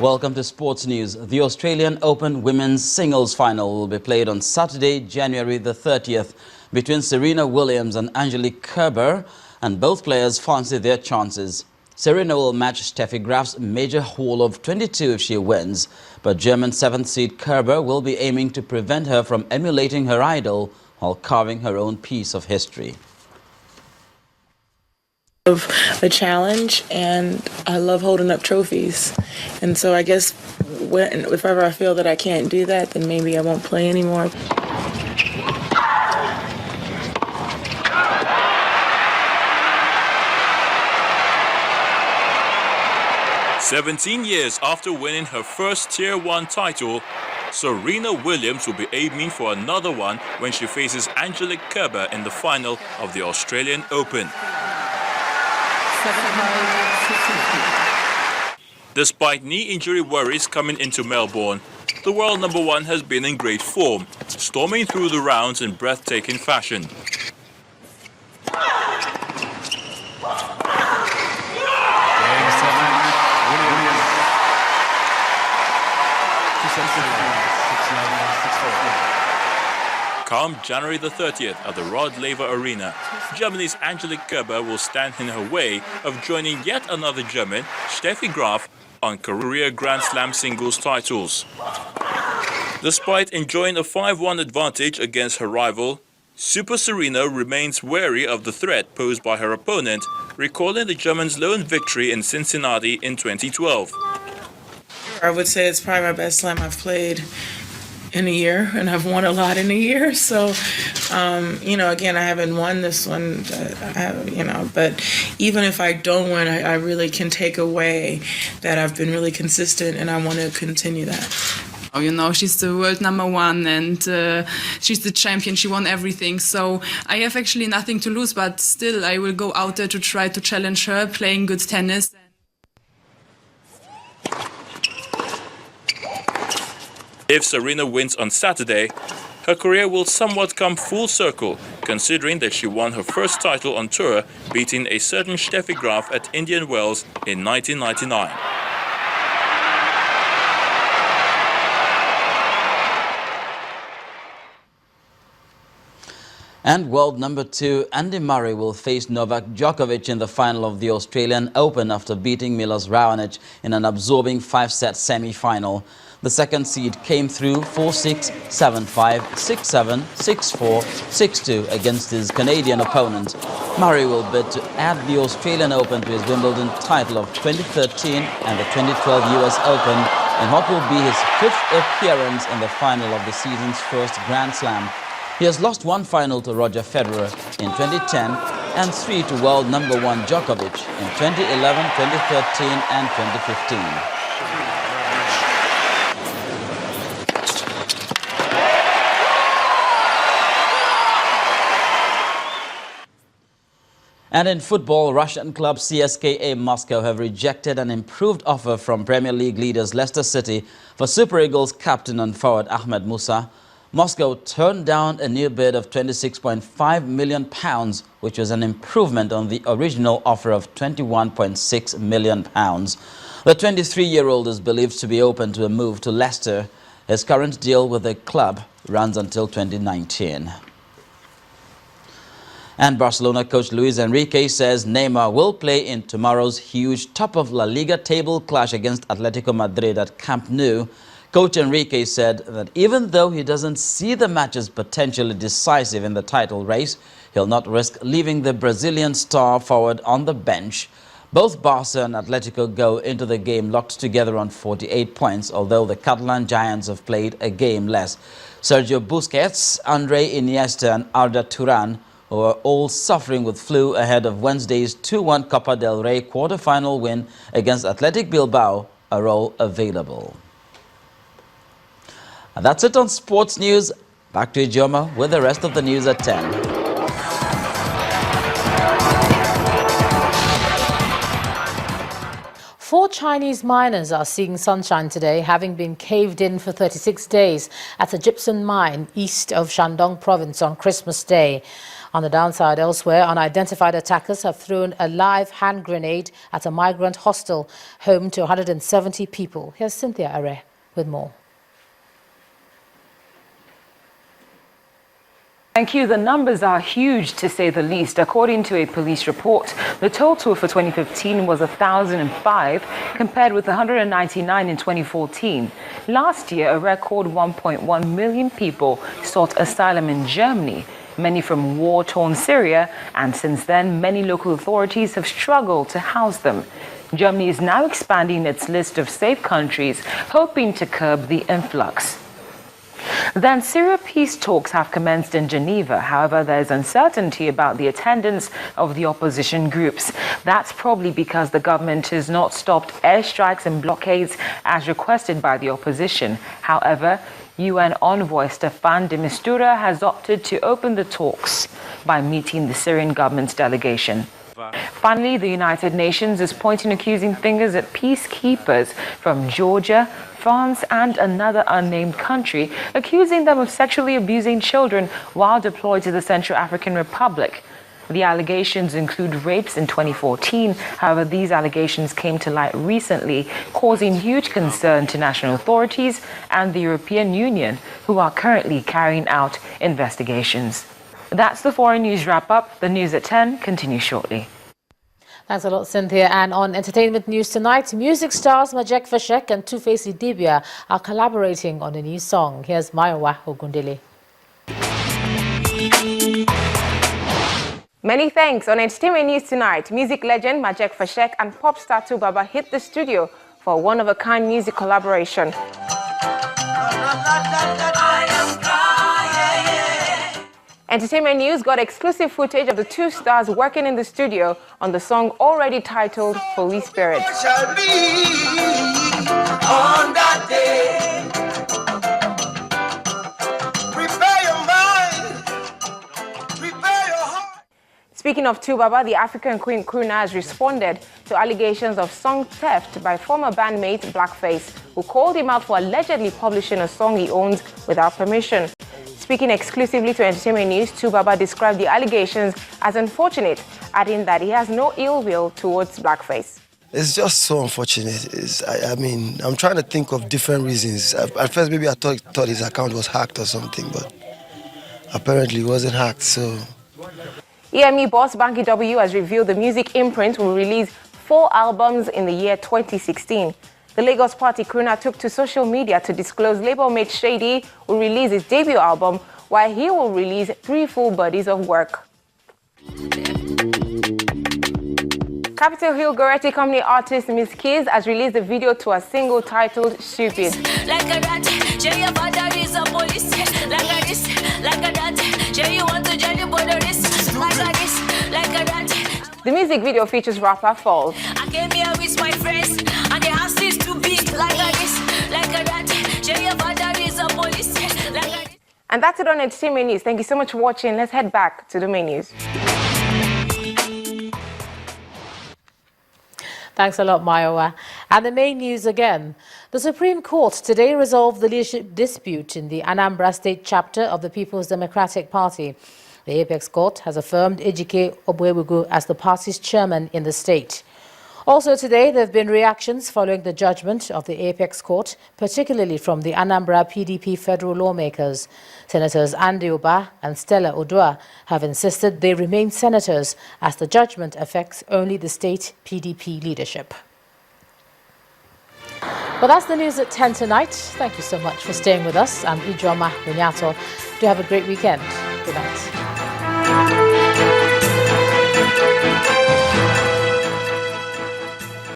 Welcome to Sports News. The Australian Open Women's Singles Final will be played on Saturday, January the 30th between Serena Williams and Angelique Kerber, and both players fancy their chances. Serena will match Steffi Graf's major haul of 22 if she wins, but German 7th seed Kerber will be aiming to prevent her from emulating her idol while carving her own piece of history. Of a challenge, and I love holding up trophies, and so I guess if ever I feel that I can't do that, then maybe I won't play anymore. "17 years after winning her first Tier 1 title, Serena Williams will be aiming for another one when she faces Angelique Kerber in the final of the Australian Open. Despite knee injury worries coming into Melbourne, the world number one has been in great form, storming through the rounds in breathtaking fashion. Come January the 30th at the Rod Laver Arena, Germany's Angelique Kerber will stand in her way of joining yet another German, Steffi Graf, on career Grand Slam singles titles. Despite enjoying a 5-1 advantage against her rival, Super Serena remains wary of the threat posed by her opponent, recalling the German's lone victory in Cincinnati in 2012. I would say it's probably my best slam I've played in a year, and I've won a lot in a year. So, again, I haven't won this one, but even if I don't win, I really can take away that I've been really consistent, and I want to continue that. She's the world number one, and she's the champion. She won everything. So I have actually nothing to lose, but still I will go out there to try to challenge her, playing good tennis. If Serena wins on Saturday, her career will somewhat come full circle, considering that she won her first title on tour, beating a certain Steffi Graf at Indian Wells in 1999. And world number 2 Andy Murray will face Novak Djokovic in the final of the Australian Open after beating Milos Raonic in an absorbing 5-set semi-final. The second seed came through 4-6, 7-5, 6-7, 6-4, 6-2 against his Canadian opponent. Murray will bid to add the Australian Open to his Wimbledon title of 2013 and the 2012 US Open in what will be his 5th appearance in the final of the season's first Grand Slam. He has lost one final to Roger Federer in 2010 and 3 to world number 1 Djokovic in 2011, 2013 and 2015. And in football, Russian club CSKA Moscow have rejected an improved offer from Premier League leaders Leicester City for Super Eagles captain and forward Ahmed Musa. Moscow turned down a new bid of £26.5 million, which was an improvement on the original offer of £21.6 million. The 23-year-old is believed to be open to a move to Leicester. His current deal with the club runs until 2019. And Barcelona coach Luis Enrique says Neymar will play in tomorrow's huge top-of-La Liga table clash against Atletico Madrid at Camp Nou. Coach Enrique said that even though he doesn't see the match as potentially decisive in the title race, he'll not risk leaving the Brazilian star forward on the bench. Both Barca and Atletico go into the game locked together on 48 points, although the Catalan Giants have played a game less. Sergio Busquets, Andre Iniesta and Arda Turan, who are all suffering with flu ahead of Wednesday's 2-1 Copa del Rey quarter-final win against Athletic Bilbao, are all available. And that's it on Sports News. Back to Ijoma with the rest of the news at 10. Four Chinese miners are seeing sunshine today, having been caved in for 36 days at a gypsum mine east of Shandong province on Christmas Day. On the downside elsewhere, unidentified attackers have thrown a live hand grenade at a migrant hostel home to 170 people. Here's Cynthia Are with more. Thank you. The numbers are huge, to say the least. According to a police report, the total for 2015 was 1,005, compared with 199 in 2014. Last year, a record 1.1 million people sought asylum in Germany, many from war-torn Syria, and since then, many local authorities have struggled to house them. Germany is now expanding its list of safe countries, hoping to curb the influx. Then Syria peace talks have commenced in Geneva. However, there is uncertainty about the attendance of the opposition groups. That's probably because the government has not stopped airstrikes and blockades as requested by the opposition. However, UN envoy Staffan de Mistura has opted to open the talks by meeting the Syrian government's delegation. Finally, the United Nations is pointing accusing fingers at peacekeepers from Georgia, France and another unnamed country, accusing them of sexually abusing children while deployed to the Central African Republic. The allegations include rapes in 2014. However, these allegations came to light recently, causing huge concern to national authorities and the European Union, who are currently carrying out investigations. That's the foreign news wrap-up. The news at 10 continues shortly. Thanks a lot, Cynthia. And on entertainment news tonight, music stars Majek Fashek and Two-Face Idibia are collaborating on a new song. Here's Mayowa Ogundele. Many thanks. On entertainment news tonight, music legend Majek Fashek and pop star Baba hit the studio for a one-of-a-kind music collaboration. Entertainment News got exclusive footage of the two stars working in the studio on the song already titled Holy Spirit. Shall be on that day. Prepare your mind, prepare your heart. Speaking of Baba, the African Queen Kruna has responded to allegations of song theft by former bandmate Blackface, who called him out for allegedly publishing a song he owns without permission. Speaking exclusively to Entertainment News, Baba described the allegations as unfortunate, adding that he has no ill will towards Blackface. It's just so unfortunate. I mean, I'm trying to think of different reasons. At first, maybe I thought his account was hacked or something, but apparently it wasn't hacked, so... EME boss Banky W has revealed the music imprint will release 4 albums in the year 2016. The Lagos party Kruna took to social media to disclose label mate Shady will release his debut album, while he will release 3 full bodies of work. Capitol Hill Goretti Company artist Miss Keys has released a video to a single titled Stupid. Like a rat, your father is a police. Like a this, like a that, you want to join the border is. Like a this, like a that. The music video features rapper Falls. I came here with my friends, and the house is too big. Like a this, like a that, your father is a police. Like a this. And that's it on Entertainment News. Thank you so much for watching. Let's head back to the main news. Thanks a lot, Mayowa. And the main news again. The Supreme Court today resolved the leadership dispute in the Anambra State chapter of the People's Democratic Party. The Apex Court has affirmed Ejike Obuewugu as the party's chairman in the state. Also today, there have been reactions following the judgment of the Apex Court, particularly from the Anambra PDP federal lawmakers. Senators Andy Uba and Stella Odua have insisted they remain senators as the judgment affects only the state PDP leadership. Well, that's the news at 10 tonight. Thank you so much for staying with us. I'm Ijoma Bunyato. Do have a great weekend. Good night.